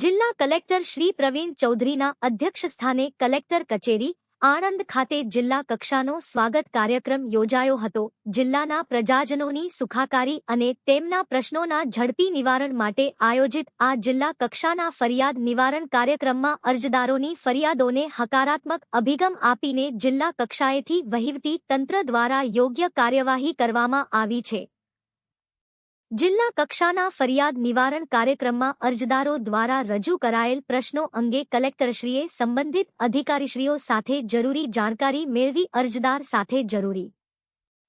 જિલ્લા કલેક્ટર શ્રી પ્રવીણ ચૌધરીના અધ્યક્ષસ્થાને કલેક્ટર કચેરી આણંદ ખાતે જિલ્લા કક્ષાનો સ્વાગત કાર્યક્રમ યોજાયો હતો। જિલ્લાના પ્રજાજનોની સુખાકારી અને તેમના પ્રશ્નોના ઝડપી નિવારણ માટે આયોજિત આ જિલ્લા કક્ષાના ફરિયાદ નિવારણ કાર્યક્રમમાં અરજદારોની ફરિયાદોને હકારાત્મક અભિગમ આપીને જિલ્લા કક્ષાએથી વહીવટી તંત્ર દ્વારા યોગ્ય કાર્યવાહી કરવામાં આવી છે। જિલ્લા કક્ષાના ફરિયાદ નિવારણ કાર્યક્રમમાં અરજદારો દ્વારા રજૂ કરાયેલ પ્રશ્નો અંગે કલેક્ટરશ્રીએ સંબંધિત અધિકારીશ્રીઓ સાથે જરૂરી જાણકારી મેળવી અરજદાર સાથે જરૂરી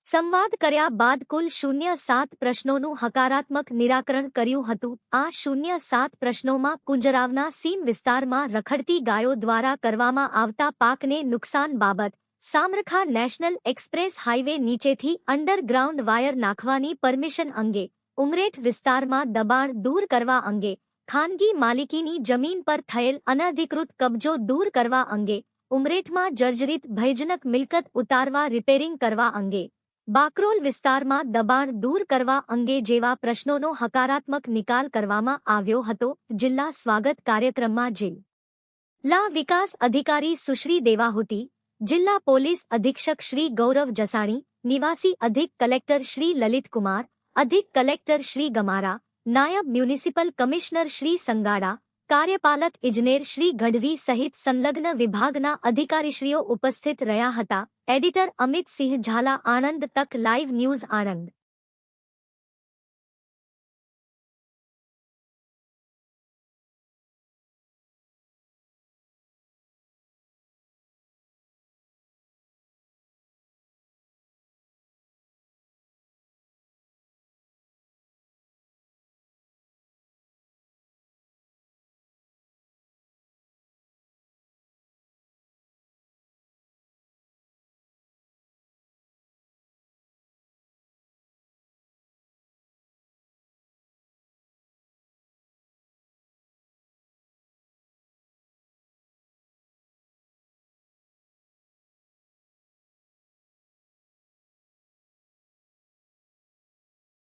સંવાદ કર્યા બાદ કુલ 07 પ્રશ્નોનું હકારાત્મક નિરાકરણ કર્યું હતું। આ 07 પ્રશ્નોમાં કુંજરાવના સીમ વિસ્તારમાં રખડતી ગાયો દ્વારા કરવામાં આવતા પાકને નુકસાન બાબત, સામરખા નેશનલ એક્સપ્રેસ હાઈવે નીચેથી અંડરગ્રાઉન્ડ વાયર નાખવાની પરમિશન અંગે, ઉમરેઠ વિસ્તારમાં દબાણ દૂર કરવા અંગે, ખાનગી માલિકીની જમીન પર થયેલ અનધિકૃત કબજો દૂર કરવા અંગે, ઉમરેઠમાં જર્જરિત ભયજનક મિલકત ઉતારવા રિપેરિંગ કરવા અંગે, બાકરોલ વિસ્તારમાં દબાણ દૂર કરવા અંગે જેવા પ્રશ્નોનો હકારાત્મક નિકાલ કરવામાં આવ્યો હતો। જિલ્લા સ્વાગત કાર્યક્રમમાં જિલ્લા વિકાસ અધિકારી સુશ્રી દેવાહુતી, જિલ્લા પોલીસ અધિક્ષક શ્રી ગૌરવ જસાણી, નિવાસી અધિક કલેક્ટર શ્રી લલિતકુમાર, અધિક કલેક્ટર શ્રી ગમારા, નાયબ મ્યુનિસિપલ કમિશનર શ્રી સંગાડા, કાર્યપાલક ઇજનેર શ્રી ગઢવી સહિત સંલગ્ન વિભાગના અધિકારીશ્રીઓ ઉપસ્થિત રહ્યા હતા। એડિટર અમિત સિંહ ઝાલા, આણંદ તક લાઈવ ન્યૂઝ, આણંદ।